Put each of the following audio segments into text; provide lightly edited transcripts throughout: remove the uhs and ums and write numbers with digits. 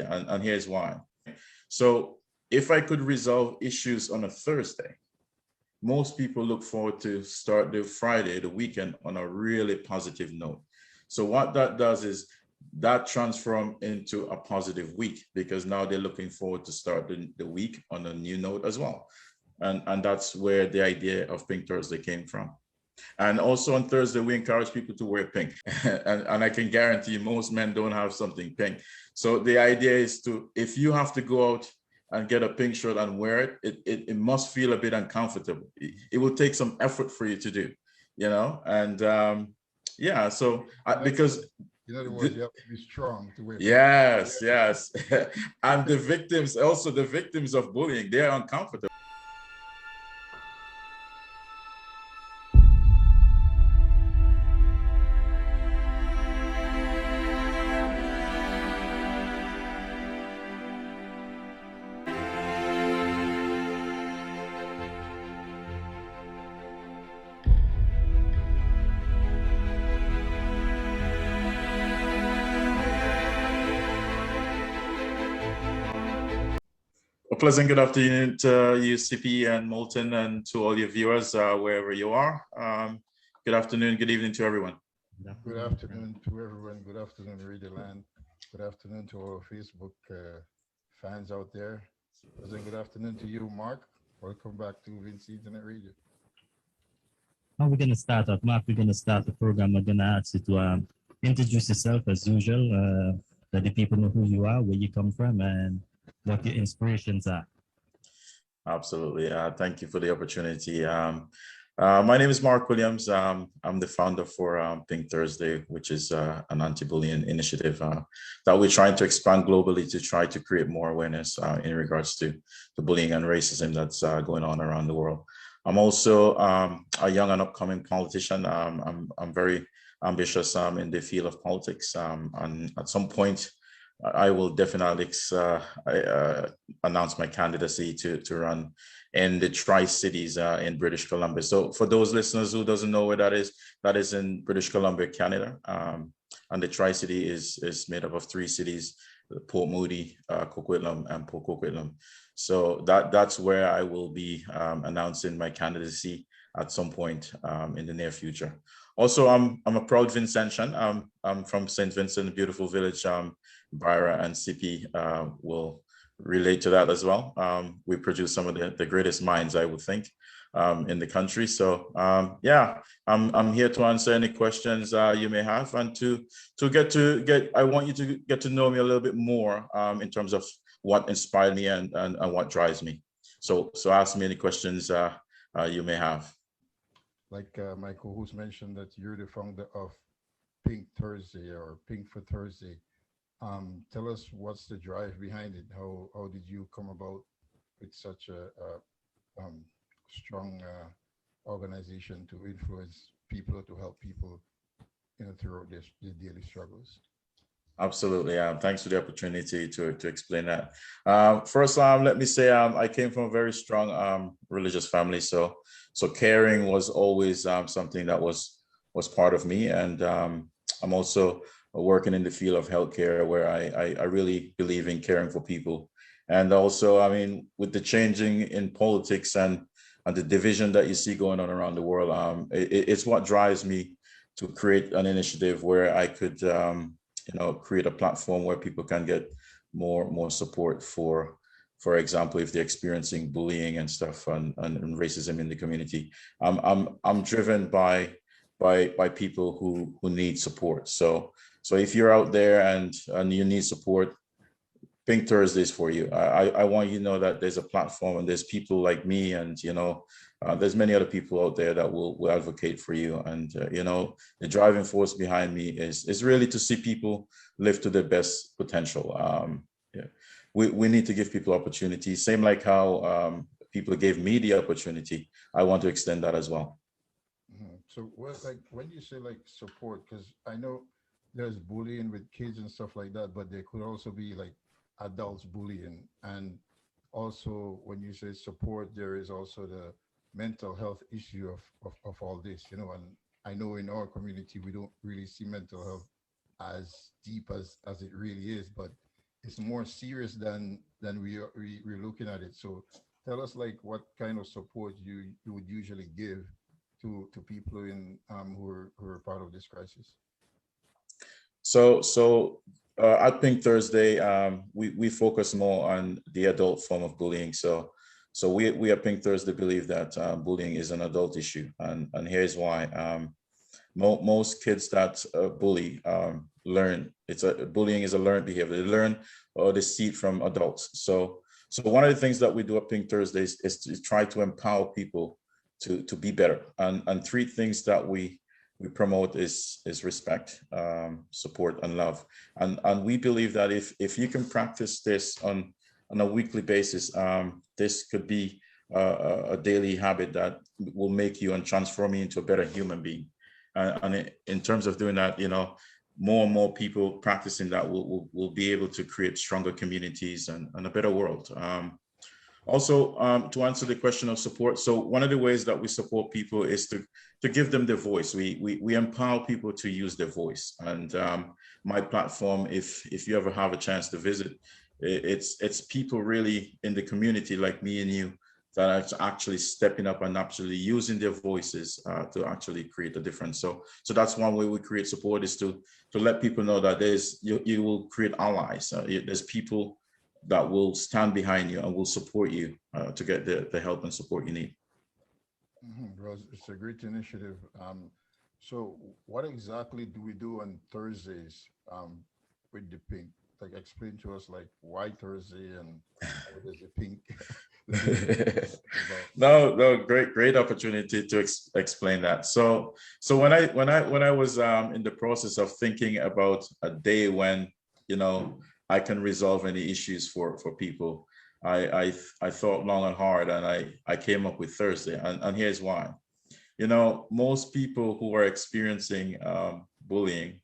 and here's why. So if I could resolve issues on a Thursday, most people look forward to start the Friday, the weekend, on a really positive note. So what that does is that transforms into a positive week, because now they're looking forward to start the week on a new note as well. And that's where the idea of Pink Thursday came from. And also on Thursday, we encourage people to wear pink. and I can guarantee most men don't have something pink. So the idea is to, if you have to go out and get a pink shirt and wear it, it must feel a bit uncomfortable. It will take some effort for you to do, and yeah, so because in other words, you have to be strong to wear pink. Yes. And the victims of bullying, they're uncomfortable. A pleasant good afternoon to you, Cippy and Moulton, and to all your viewers, wherever you are. Good afternoon, good evening to everyone. Good afternoon to everyone. Good afternoon, Radio Land. Good afternoon to our Facebook fans out there. Pleasant good afternoon to you, Mark. Welcome back to Vincy Internet Radio. Now we're going to start off, Mark. We're going to start the program. I'm going to ask you to introduce yourself as usual, let the people know who you are, where you come from, and what your inspirations are. Absolutely. Thank you for the opportunity. My name is Mark Williams. I'm the founder for Pink Thursday, which is an anti-bullying initiative that we're trying to expand globally to try to create more awareness in regards to the bullying and racism that's going on around the world. I'm also a young and upcoming politician. I'm very ambitious in the field of politics, and at some point, I will definitely announce my candidacy to run in the Tri-Cities in British Columbia. So for those listeners who doesn't know where that is in British Columbia, Canada. And the Tri-City is made up of 3 cities, Port Moody, Coquitlam, and Port Coquitlam. So that's where I will be announcing my candidacy at some point in the near future. Also, I'm a proud Vincentian. I'm from St. Vincent, a beautiful village. Byra and Cippy will relate to that as well. We produce some of the greatest minds, I would think, in the country. So yeah, I'm here to answer any questions you may have, and I want you to get to know me a little bit more in terms of what inspired me and what drives me. So ask me any questions you may have. Like my co-host mentioned that you're the founder of Pink Thursday or pink4Thursday. Tell us what's the drive behind it. How did you come about with such a strong organization to influence people, to help people, throughout their daily struggles? Absolutely. Thanks for the opportunity to explain that. First, let me say I came from a very strong religious family, so caring was always something that was part of me, and I'm also working in the field of healthcare, where I really believe in caring for people. And also, I mean, with the changing in politics and the division that you see going on around the world, it's what drives me to create an initiative where I could, create a platform where people can get more support for example, if they're experiencing bullying and stuff and racism in the community. I'm driven by people who need support. So if you're out there and you need support, Pink Thursdays for you. I want you to know that there's a platform and there's people like me, and there's many other people out there that will advocate for you. And the driving force behind me is really to see people live to their best potential. Yeah, we need to give people opportunities. Same like how people gave me the opportunity. I want to extend that as well. So when you say like support, because I know there's bullying with kids and stuff like that, but there could also be like adults bullying. And also when you say support, there is also the mental health issue of all this, and I know in our community we don't really see mental health as deep as it really is, but it's more serious than we're looking at it. So tell us like what kind of support you would usually give to people in who are part of this crisis. So at Pink Thursday, we focus more on the adult form of bullying. So we at Pink Thursday believe that bullying is an adult issue, and here's why. Most kids that bully learn. Bullying is a learned behavior. They learn or they see it from adults. So one of the things that we do at Pink Thursdays is to try to empower people to be better. And three things that we promote is respect, support, and love. And we believe that if you can practice this on a weekly basis, this could be a daily habit that will make you and transform you into a better human being. And in terms of doing that, more and more people practicing that will be able to create stronger communities and a better world. Also, to answer the question of support, so one of the ways that we support people is to give them their voice. We empower people to use their voice. And my platform, if you ever have a chance to visit, it's people really in the community like me and you that are actually stepping up and actually using their voices to actually create a difference. So that's one way we create support, is to let people know that you will create allies. There's people that will stand behind you and will support you to get the help and support you need. Well, it's a great initiative. So what exactly do we do on Thursdays with the pink? Like, explain to us like why Thursday and what is the pink? No, great opportunity to explain that. So when I was in the process of thinking about a day when I can resolve any issues for people, I thought long and hard, and I came up with Thursday, and here's why. Most people who are experiencing bullying,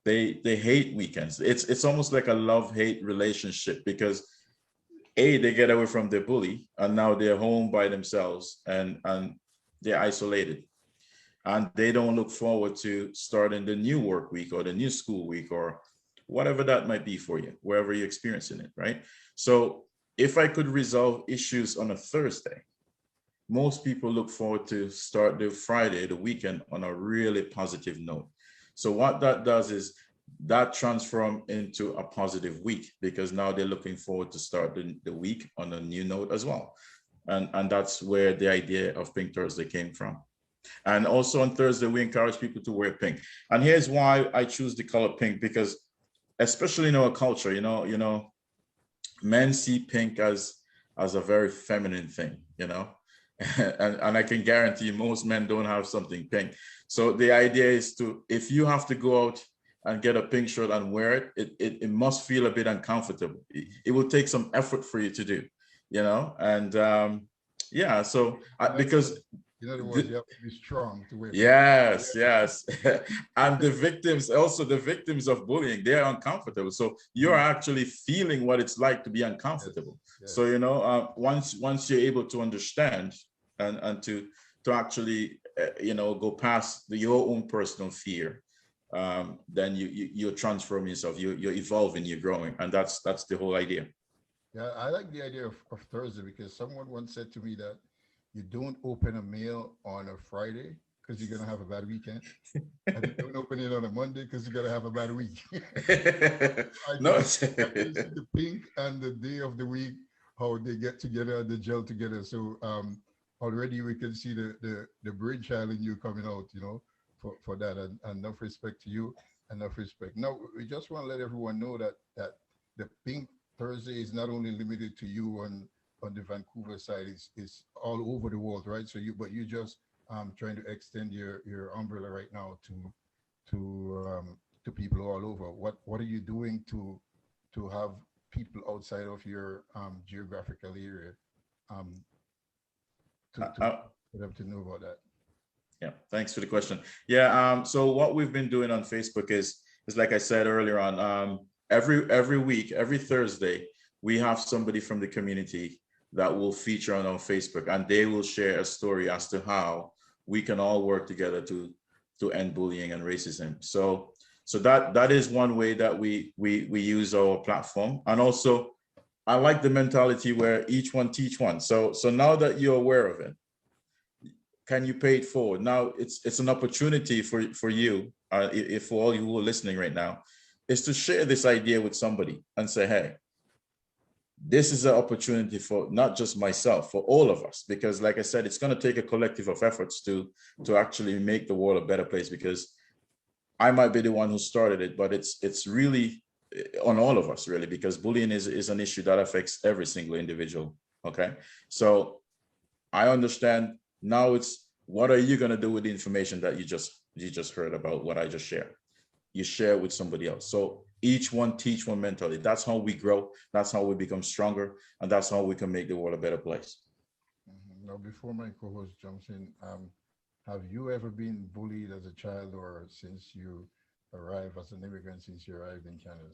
they hate weekends. It's almost like a love-hate relationship, because they get away from their bully, and now they're home by themselves, and they're isolated, and they don't look forward to starting the new work week or the new school week or whatever that might be for you, wherever you're experiencing it, right? So if I could resolve issues on a Thursday, most people look forward to start the Friday, the weekend, on a really positive note. So what that does is that transforms into a positive week, because now they're looking forward to start the week on a new note as well. And that's where the idea of Pink Thursday came from. And also on Thursday, we encourage people to wear pink. And here's why I choose the color pink, because especially in our culture, men see pink as a very feminine thing, and I can guarantee most men don't have something pink. So the idea is if you have to go out and get a pink shirt and wear it must feel a bit uncomfortable. It will take some effort for you to do, and yeah, so because in other words, you have to be strong to wear. Yes. And the victims of bullying, they're uncomfortable. So you're actually feeling what it's like to be uncomfortable. Yes. So, once you're able to understand and to actually, go past your own personal fear, then you're transforming yourself, you're evolving, you're growing. And that's the whole idea. Yeah, I like the idea of Thursday, because someone once said to me that you don't open a mail on a Friday because you're going to have a bad weekend. And you don't open it on a Monday because you're going to have a bad week. I see the pink and the day of the week, how they get together, they gel together. So already we can see the brain child in you coming out, for that. And enough respect to you, enough respect. Now, we just want to let everyone know that the Pink Thursday is not only limited to you on the Vancouver side, is all over the world, right? So you just trying to extend your umbrella right now to people all over. What are you doing to have people outside of your geographical area for them to know about that? Yeah, thanks for the question. Yeah, so what we've been doing on Facebook is like I said earlier on, every week, every Thursday, we have somebody from the community that will feature on our Facebook, and they will share a story as to how we can all work together to end bullying and racism. So So that is one way that we use our platform. And also, I like the mentality where each one teach one. So now that you're aware of it, can you pay it forward? Now it's an opportunity for you, if for all you who are listening right now, is to share this idea with somebody and say, hey, this is an opportunity for not just myself, for all of us, because like I said, it's going to take a collective of efforts to actually make the world a better place, because I might be the one who started it, but it's really on all of us, really, because bullying is an issue that affects every single individual. Okay, so I understand now. It's what are you going to do with the information that you just heard about what I just shared? You share with somebody else. So each one teach one mentality. That's how we grow. That's how we become stronger, and that's how we can make the world a better place. Now, before my co-host jumps in, have you ever been bullied as a child, or since you arrived as an immigrant, since you arrived in Canada?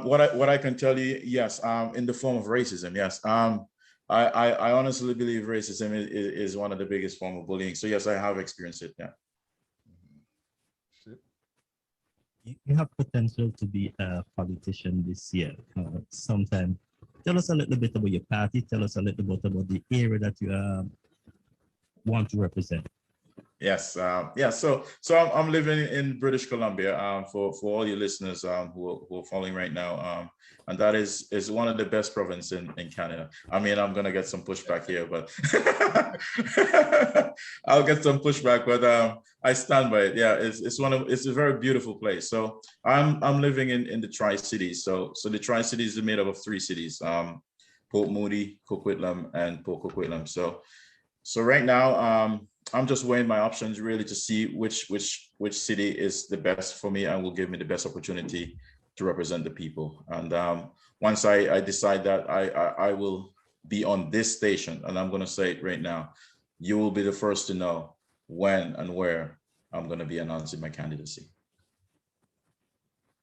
What I can tell you, yes, in the form of racism, yes. I honestly believe racism is one of the biggest form of bullying. So yes, I have experienced it. Yeah. You have potential to be a politician this year. Sometime, tell us a little bit about your party. Tell us a little bit about the area that you want to represent. Yes, yeah. So I'm living in British Columbia. For all your listeners who are following right now, and that is one of the best provinces in Canada. I mean, I'm gonna get some pushback here, but I'll get some pushback. But I stand by it. Yeah, it's a very beautiful place. So I'm living in the Tri-Cities. So the Tri-Cities is made up of 3 cities: Port Moody, Coquitlam, and Port Coquitlam. So right now, I'm just weighing my options really to see which city is the best for me and will give me the best opportunity to represent the people. And once I decide that, I will be on this station, and I'm going to say it right now, you will be the first to know when and where I'm going to be announcing my candidacy.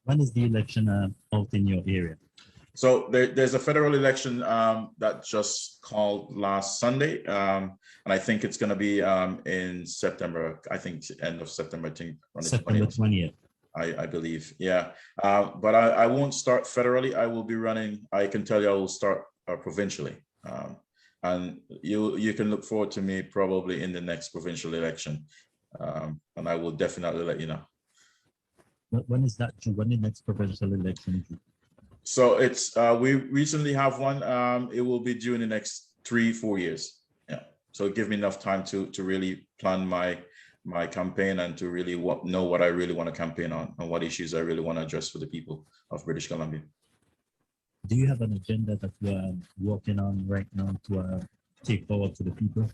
When is the election out in your area? So there's a federal election that just called last Sunday, and I think it's going to be in September. I think end of September. I think September 20th. I believe, yeah. But I won't start federally. I will be running. I can tell you, I will start provincially, and you can look forward to me probably in the next provincial election, and I will definitely let you know. When is that due? When the next provincial election due? So it's we recently have one. It will be due in the next 3-4 years. Yeah. So give me enough time to really plan my campaign and to really know what I really want to campaign on and what issues I really want to address for the people of British Columbia. Do you have an agenda that you are working on right now to take forward to the people?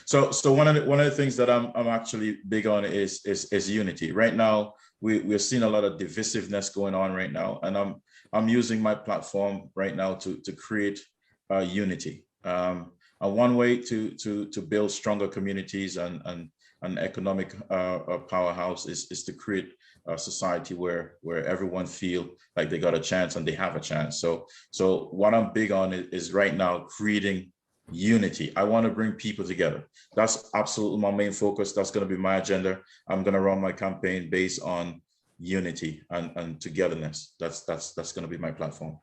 So one of the things that I'm actually big on is unity. Right now, we're seeing a lot of divisiveness going on right now, and I'm using my platform right now to create unity. And one way to build stronger communities and economic powerhouse is to create a society where everyone feel like they got a chance and they have a chance. So what I'm big on is right now creating unity. I want to bring people together. That's absolutely my main focus. That's going to be my agenda. I'm going to run my campaign based on unity and togetherness. That's going to be my platform.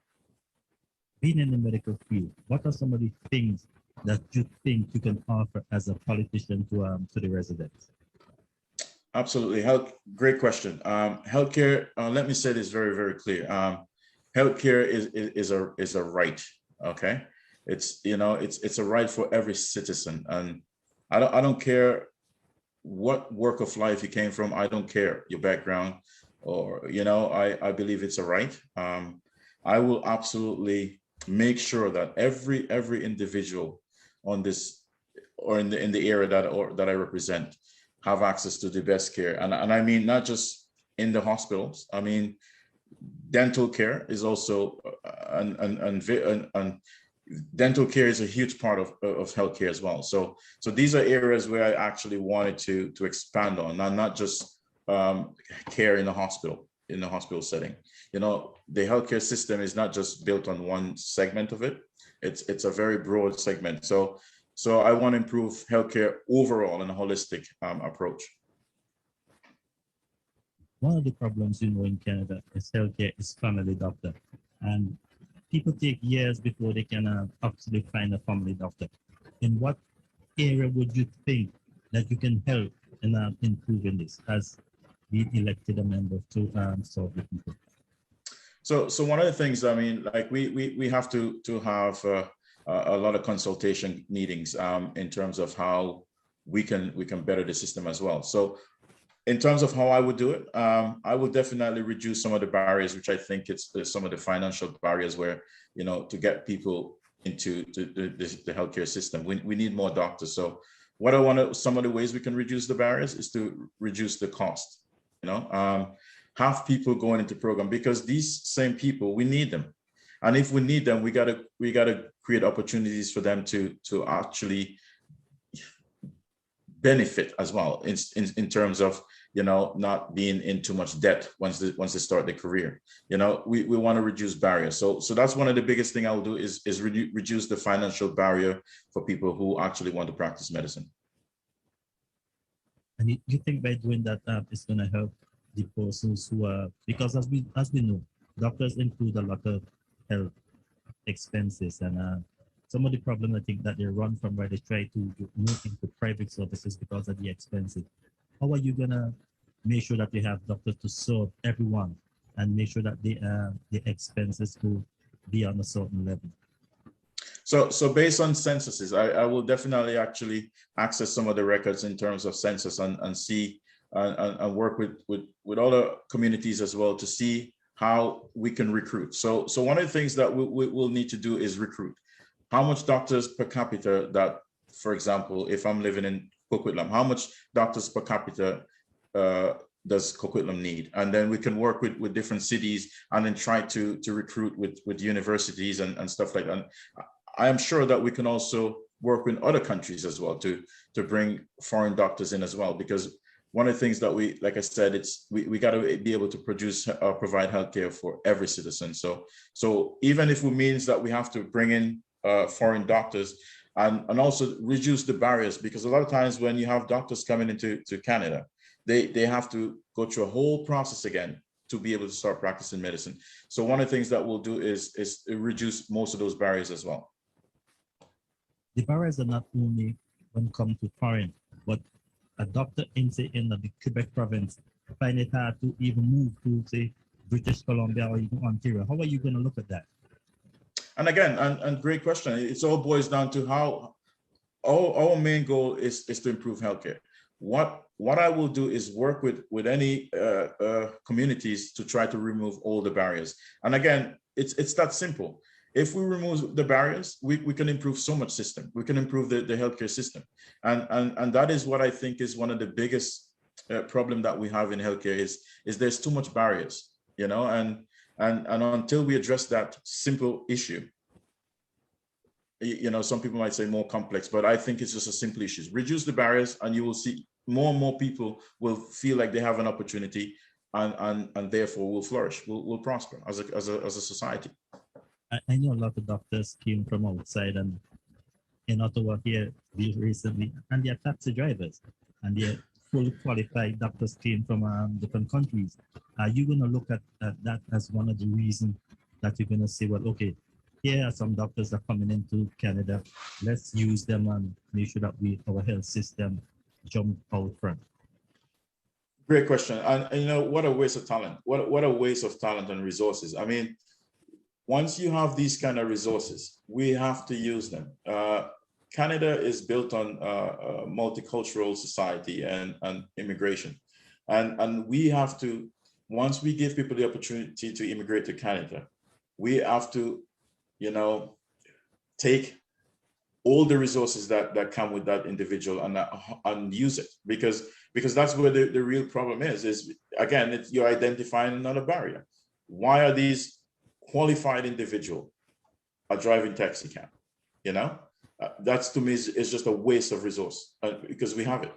Being in the medical field, what are some of the things that you think you can offer as a politician to the residents? Absolutely. Great question. Healthcare. Let me say this very, very clear. Healthcare is a right. Okay. It's a right for every citizen, and I don't care what work of life you came from. I don't care your background, or I believe it's a right. I will absolutely make sure that every individual on this or in the area that I represent have access to the best care, and I mean not just in the hospitals. I mean dental care is also and dental care is a huge part of healthcare as well. So these are areas where I actually wanted to expand on, not just care in the hospital setting. The healthcare system is not just built on one segment of it. It's a very broad segment. So I want to improve healthcare overall in a holistic approach. one of the problems, in Canada is healthcare is family doctor. And people take years before they can actually find a family doctor. In what area would you think that you can help in improving this as being elected a member to solve the people? So one of the things, I mean, like we have to have a lot of consultation meetings in terms of how we can better the system as well. So in terms of how I would do it, I will definitely reduce some of the barriers, which I think it's some of the financial barriers where, to get people into the healthcare system. We need more doctors. So what some of the ways we can reduce the barriers is to reduce the cost, have people going into program, because these same people, we need them. And if we need them, we gotta create opportunities for them to actually benefit as well in terms of not being in too much debt once they start their career. We want to reduce barriers. So that's one of the biggest thing I will do is reduce the financial barrier for people who actually want to practice medicine. And you think by doing that, it's going to help the persons who are, because as we know, doctors include a lot of health expenses, and some of the problem I think that they run from where they try to move into private services because of the expenses. How are you gonna make sure that you have doctors to serve everyone and make sure that the expenses will be on a certain level? So based on censuses, I will definitely actually access some of the records in terms of census and see and work with other communities as well to see how we can recruit. So one of the things that we'll need to do is recruit. How much doctors per capita that, for example, if I'm living in Coquitlam, how much doctors per capita does Coquitlam need? And then we can work with different cities and then try to recruit with universities and stuff like that. And I am sure that we can also work with other countries as well to bring foreign doctors in as well, because one of the things that we, like I said, we got to be able to provide healthcare for every citizen. So even if it means that we have to bring in foreign doctors and also reduce the barriers, because a lot of times when you have doctors coming into Canada, they have to go through a whole process again to be able to start practicing medicine. So one of the things that we'll do is reduce most of those barriers as well. The barriers are not only when it comes to foreign, but a doctor in the Quebec province find it hard to even move to, say, British Columbia or even Ontario. How are you going to look at that? And again, and great question. It all boils down to how our main goal is to improve healthcare. What I will do is work with any communities to try to remove all the barriers. And again, it's that simple. If we remove the barriers, we can improve so much system. We can improve the healthcare system. And that is what I think is one of the biggest problem that we have in healthcare is there's too much barriers, and until we address that simple issue, some people might say more complex, but I think it's just a simple issue. Reduce the barriers and you will see more and more people will feel like they have an opportunity and therefore will flourish, will prosper as a society. I know a lot of doctors came from outside and in Ottawa here recently, and they're taxi drivers, and they're fully qualified doctors came from different countries. Are you going to look at that as one of the reasons that you're going to say, well, okay, here are some doctors that are coming into Canada, let's use them and make sure that our health system jump out front? Great question. And what a waste of talent. What a waste of talent and resources. I mean, once you have these kind of resources, we have to use them. Canada is built on a multicultural society and immigration. And we have to, once we give people the opportunity to immigrate to Canada, we have to, take all the resources that come with that individual and use it, because that's where the real problem is again, you're identifying another barrier. Why are these qualified individual are driving taxi cab? That's, to me, is just a waste of resource because we have it.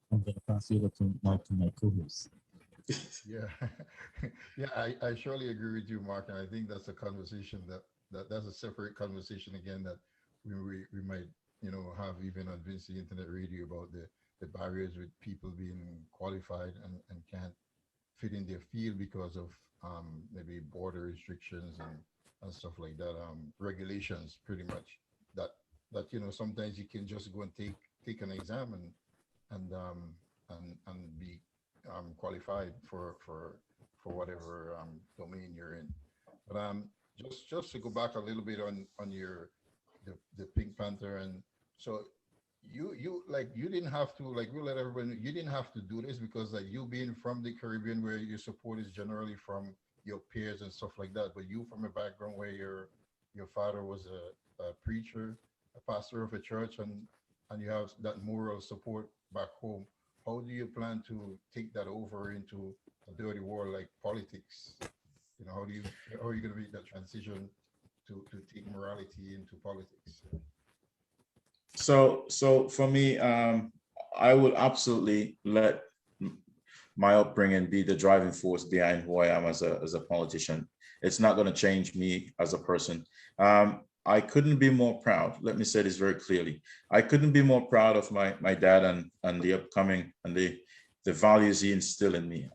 I'm going to pass you over to my co-host. Yeah, I surely agree with you, Mark, and I think that's a conversation that's a separate conversation again that we might have even on Vincy Internet Radio about the barriers with people being qualified and can't fit in their field because of maybe border restrictions and stuff like that, regulations pretty much that sometimes you can just go and take an exam and be qualified for whatever domain you're in. But just to go back a little bit on your the Pink Panther, and so you didn't have to, like, we'll let everybody know, you didn't have to do this because, like, you being from the Caribbean where your support is generally from your peers and stuff like that, but you from a background where your father was a preacher, a pastor of a church, and you have that moral support back home. How do you plan to take that over into a dirty world like politics? How are you going to make that transition to take morality into politics? So for me, I would absolutely let my upbringing be the driving force behind who I am as a politician. It's not going to change me as a person. I couldn't be more proud. Let me say this very clearly. I couldn't be more proud of my dad and the upcoming and the values he instilled in me.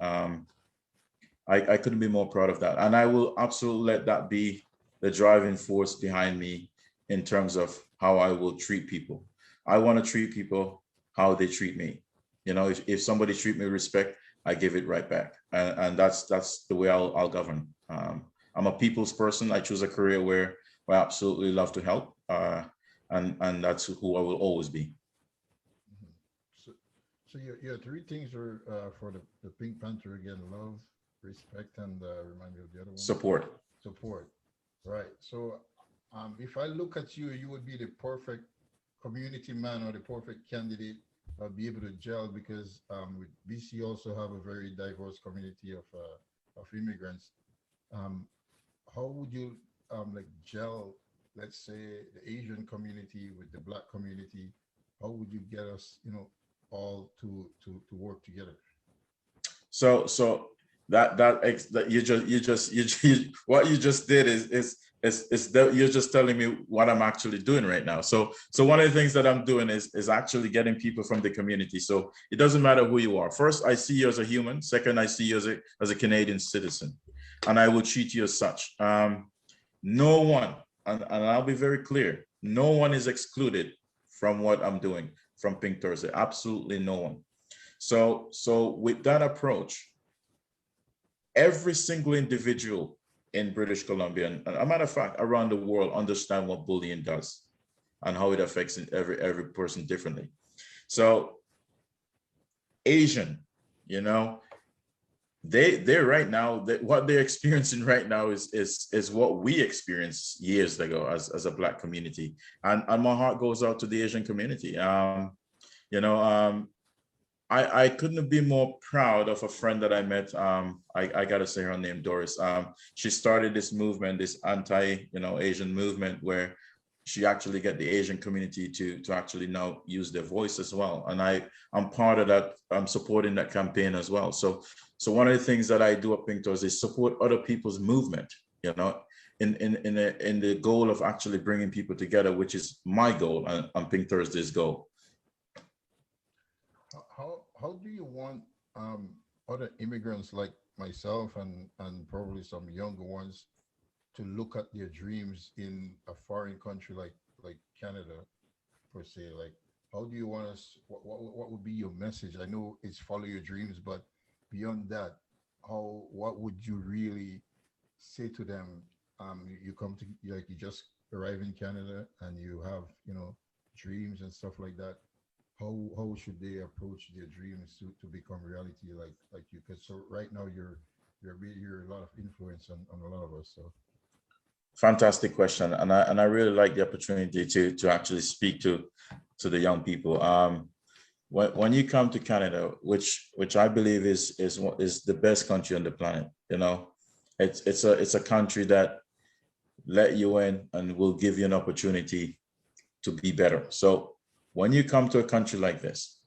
I couldn't be more proud of that. And I will absolutely let that be the driving force behind me in terms of how I will treat people. I want to treat people how they treat me. If somebody treat me with respect, I give it right back. And that's the way I'll govern. I'm a people's person. I choose a career where I absolutely love to help. And that's who I will always be. So your three things are for the Pink Panther again: love, respect, and remind me of the other one. Support. Right. So if I look at you, you would be the perfect community man or the perfect candidate. Be able to gel because with BC also have a very diverse community of immigrants. How would you like gel, let's say, the Asian community with the Black community? How would you get us, all to work together? So that you what you just did is that you're just telling me what I'm actually doing right now. So one of the things that I'm doing is actually getting people from the community. So it doesn't matter who you are. First, I see you as a human. Second, I see you as a Canadian citizen, and I will treat you as such. No one, and I'll be very clear, no one is excluded from what I'm doing from Pink Thursday. Absolutely no one. So with that approach, every single individual in British Columbia, and a matter of fact, around the world, understand what bullying does and how it affects every person differently. So Asian, they right now, what they're experiencing right now is what we experienced years ago as a Black community, and my heart goes out to the Asian community. I couldn't be more proud of a friend that I met. I gotta say her name, Doris. She started this movement, this anti-Asian movement, where she actually get the Asian community to actually now use their voice as well. And I'm part of that. I'm supporting that campaign as well. So one of the things that I do at Pink Thursday is support other people's movement, in the goal of actually bringing people together, which is my goal and Pink Thursday's goal. How do you want other immigrants like myself and probably some younger ones to look at their dreams in a foreign country like Canada, per se? Like, how do you want us? What would be your message? I know it's follow your dreams, but beyond that, what would you really say to them? You come to, like, you just arrive in Canada and you have dreams and stuff like that. How should they approach their dreams to become reality like you? Because so right now you're a lot of influence on a lot of us. So fantastic question, and I really like the opportunity to actually speak to the young people. When you come to Canada, which I believe is the best country on the planet, it's a country that let you in and will give you an opportunity to be better. So when you come to a country like this,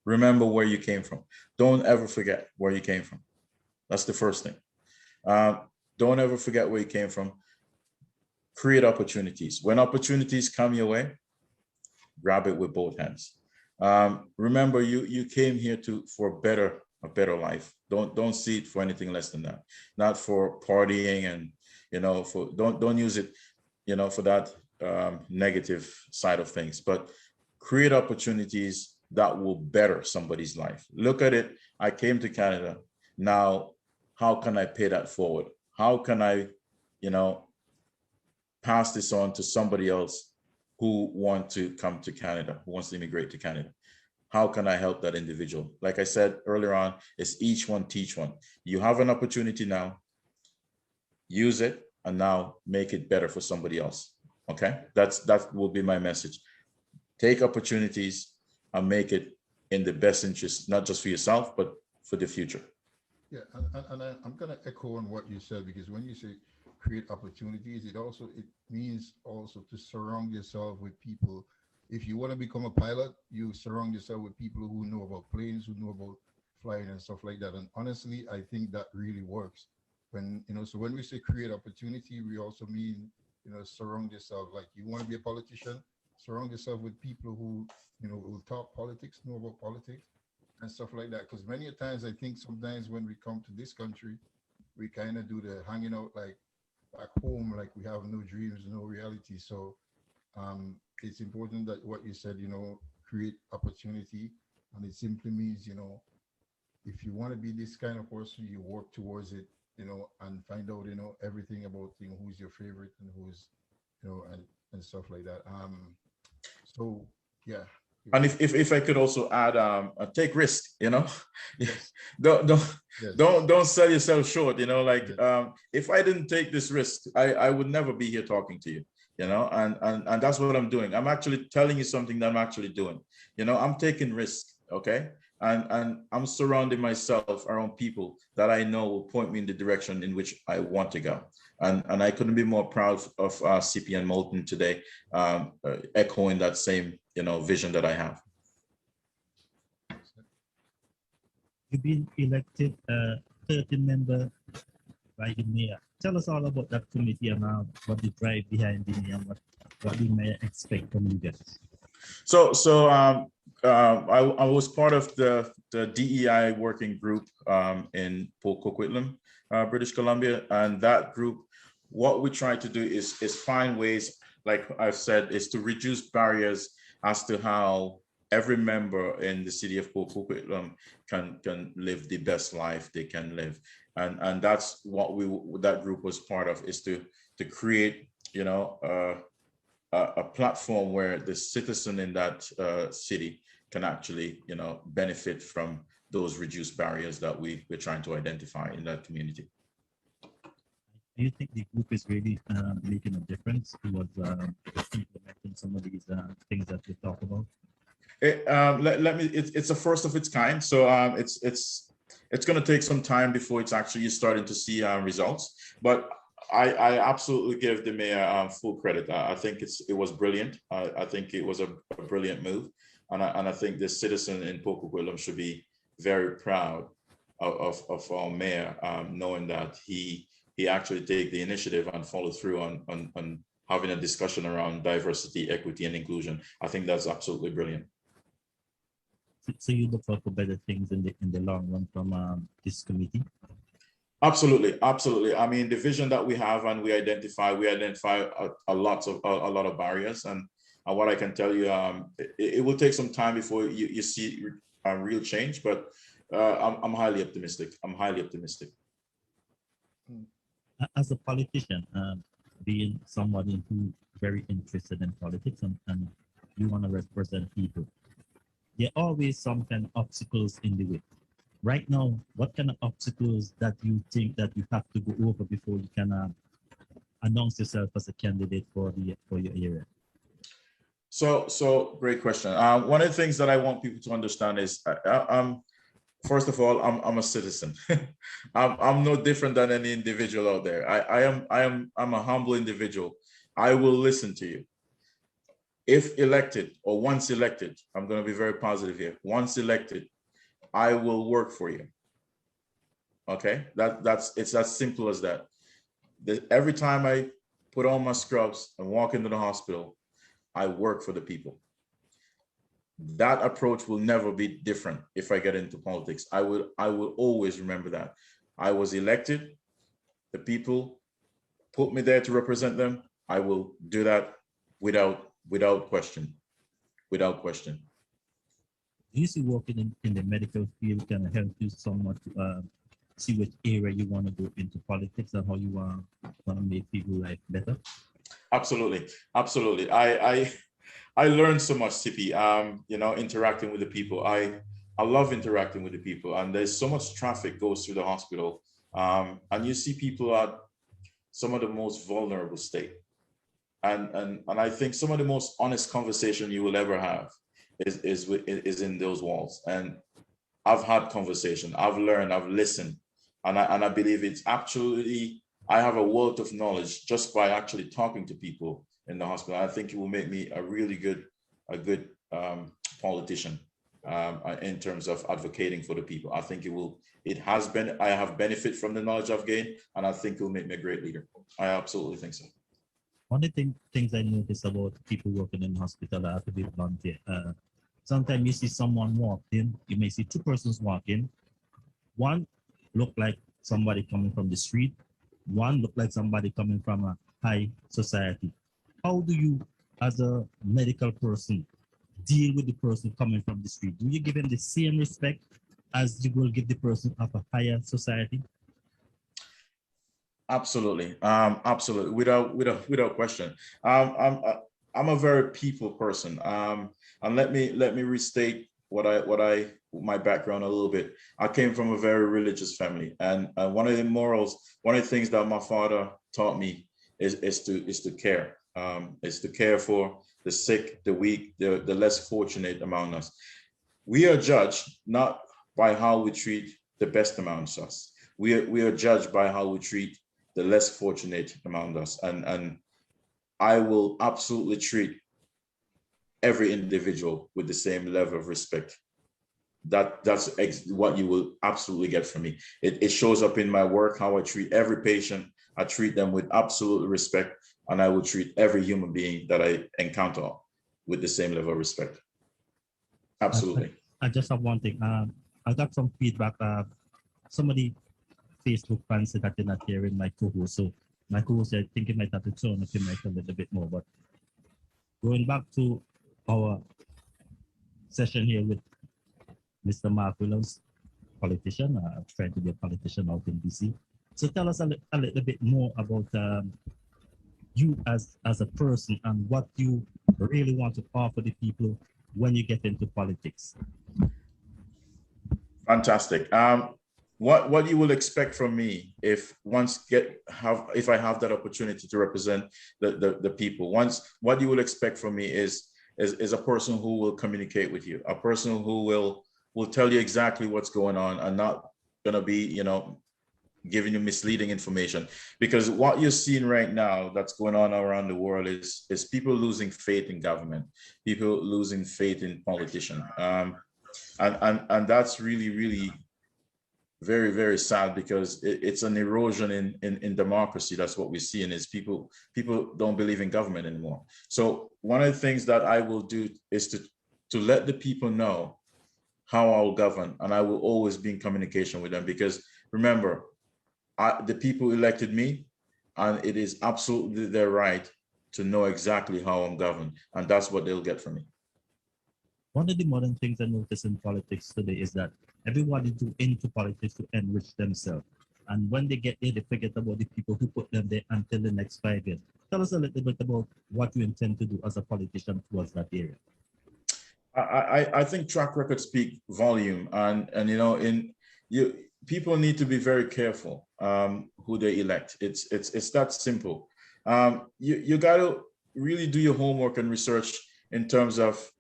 remember where you came from. Don't ever forget where you came from. That's the first thing. Don't ever forget where you came from. Create opportunities. When opportunities come your way, grab it with both hands. Remember, you came here for a better life. Don't see it for anything less than that. Not for partying and, for don't use it, for that negative side of things, but create opportunities that will better somebody's life. Look at it. I came to Canada. Now, how can I pay that forward? How can I, pass this on to somebody else who wants to come to Canada, who wants to immigrate to Canada? How can I help that individual? Like I said earlier on, it's each one teach one. You have an opportunity now, use it, and now make it better for somebody else. Okay, that will be my message. Take opportunities and make it in the best interest, not just for yourself, but for the future. Yeah, and I'm going to echo on what you said, because when you say create opportunities, it means also to surround yourself with people. If you want to become a pilot, you surround yourself with people who know about planes, who know about flying and stuff like that. And honestly, I think that really works. When, so when we say create opportunity, we also mean, surround yourself. Like, you want to be a politician, surround yourself with people who, will talk politics, know about politics and stuff like that. Because many times, I think sometimes when we come to this country, we kind of do the hanging out like back home, like we have no dreams, no reality. So it's important that what you said, create opportunity. And it simply means, if you want to be this kind of person, you work towards it, and find out, everything about, who's your favorite and who's, and stuff like that. So, yeah. And if I could also add, take risk, Yes. don't Yes. don't sell yourself short, like, Yes. if I didn't take this risk, I would never be here talking to you, and that's what I'm doing. I'm actually telling you something that I'm actually doing. I'm taking risk, okay? And I'm surrounding myself around people that I know will point me in the direction in which I want to go. And I couldn't be more proud of Cippy and Moulton today, echoing that same, vision that I have. You've been elected 13-member by the mayor. Tell us all about that committee and what the drive behind the mayor, what the mayor expect from you guys. So I was part of the DEI working group in Port Coquitlam, British Columbia, and that group, what we try to do is find ways, like I've said, is to reduce barriers as to how every member in the city of Port Coquitlam can live the best life they can live, and that's what that group was part of, is to create, a platform where the citizen in that city can actually, benefit from those reduced barriers that we're trying to identify in that community. Do you think the group is really making a difference towards implementing some of these things that we talk about? It's a first of its kind, so it's going to take some time before it's actually starting to see results, but I absolutely give the mayor full credit. I think it was brilliant. I think it was a brilliant move, and I think the citizen in Port Coquitlam should be very proud of our mayor, knowing that he actually take the initiative and follow through on having a discussion around diversity, equity, and inclusion. I think that's absolutely brilliant. So you look for better things in the long run from this committee? Absolutely. I mean, the vision that we have, and we identify a lot of barriers, and what I can tell you, it will take some time before you see a real change, but I'm highly optimistic. As a politician, being somebody who's very interested in politics and you want to represent people, there are always some kind of obstacles in the way. Right now, what kind of obstacles that you think that you have to go over before you can announce yourself as a candidate for your area? So great question. One of the things that I want people to understand is, first of all, I'm a citizen. I'm no different than any individual out there. I'm a humble individual. I will listen to you. If elected, or once elected, I'm going to be very positive here. Once elected, I will work for you. Okay, it's as simple as that. Every time I put on my scrubs and walk into the hospital, I work for the people. That approach will never be different if I get into politics. I will always remember that. I was elected. The people put me there to represent them. I will do that without question. Without question. Do you see working in the medical field can help you somewhat to see which area you want to go into politics and how you want to make people's life better? Absolutely, absolutely. I learned so much, Cippy. You know, interacting with the people. I love interacting with the people, and there's so much traffic goes through the hospital, and you see people at some of the most vulnerable state, and I think some of the most honest conversation you will ever have is in those walls. And I've had conversation, I've learned, I've listened, and I believe it's absolutely. I have a wealth of knowledge just by actually talking to people in the hospital. I think it will make me a really good politician in terms of advocating for the people. I think it will. It has been. I have benefit from the knowledge I've gained, and I think it will make me a great leader. I absolutely think so. One of the things I notice about people working in the hospital, I have to be blunt here. Sometimes you see someone walk in, you may see two persons walk in. One look like somebody coming from the street. One look like somebody coming from a high society. How do you, as a medical person, deal with the person coming from the street? Do you give him the same respect as you will give the person of a higher society? Absolutely, absolutely, without question. I'm a very people person, and let me restate my background a little bit. I came from a very religious family, and one of the morals, one of the things that my father taught me is to care, is to care for the sick, the weak, the less fortunate among us. We are judged not by how we treat the best amongst us. We are judged by how we treat the less fortunate among us, and I will absolutely treat every individual with the same level of respect. That's what you will absolutely get from me. It shows up in my work, how I treat every patient. I treat them with absolute respect, and I will treat every human being that I encounter with the same level of respect. Absolutely. I just have one thing. I got some feedback. Somebody Facebook fans said that they're not hearing my co-host. So my co-host, I think it might have to turn up your mic a little bit more. But going back to our session here with Mr. Mark Williams, politician, trying to be a politician out in BC. So tell us a little bit more about you as a person and what you really want to offer the people when you get into politics. Fantastic. What you will expect from me if I have that opportunity to represent the people. What you will expect from me is a person who will communicate with you, a person who will tell you exactly what's going on and not gonna be, giving you misleading information. Because what you're seeing right now that's going on around the world is people losing faith in government, people losing faith in politicians. And that's really, really very, very sad, because it's an erosion in democracy. That's what we're seeing, is people don't believe in government anymore. So one of the things that I will do is to let the people know how I'll govern, and I will always be in communication with them, because remember, the people elected me, and it is absolutely their right to know exactly how I'm governed, and that's what they'll get from me. One of the modern things I notice in politics today is that everybody is into politics to enrich themselves. And when they get there, they forget about the people who put them there until the next 5 years. Tell us a little bit about what you intend to do as a politician towards that area. I think track records speak volume, and people need to be very careful who they elect. It's that simple. You got to really do your homework and research in terms of,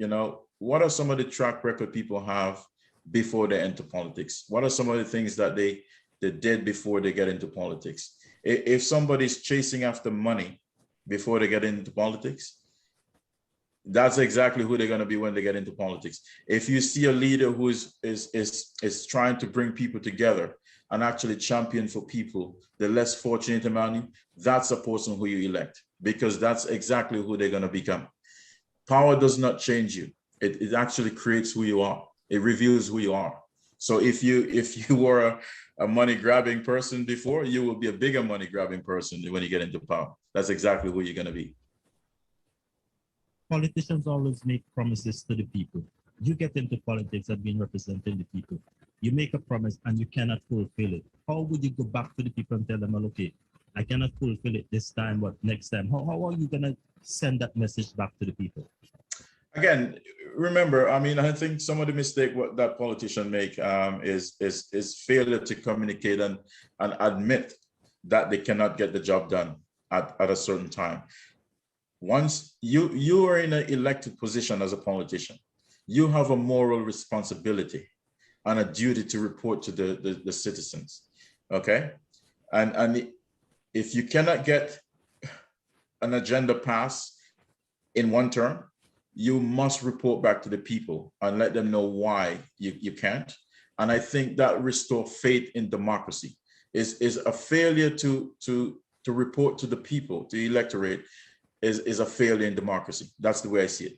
what are some of the track record people have before they enter politics? What are some of the things that they did before they get into politics? If somebody's chasing after money before they get into politics, that's exactly who they're going to be when they get into politics. If you see a leader who is trying to bring people together and actually champion for people, the less fortunate among you, that's a person who you elect, because that's exactly who they're going to become. Power does not change you. It actually creates who you are. It reveals who you are. So if you were a money grabbing person before, you will be a bigger money grabbing person when you get into power. That's exactly who you're going to be. Politicians always make promises to the people. You get into politics and being representing the people. You make a promise and you cannot fulfill it. How would you go back to the people and tell them, well, okay, I cannot fulfill it this time, but next time? How are you going to send that message back to the people? Again, remember, I mean, I think some of the mistake what that politician make is failure to communicate and admit that they cannot get the job done at a certain time. Once you are in an elected position as a politician, you have a moral responsibility and a duty to report to the citizens, okay? And if you cannot get an agenda passed in one term, you must report back to the people and let them know why you can't. And I think that restore faith in democracy. Is a failure to report to the people, to the electorate, is a failure in democracy. That's the way I see it.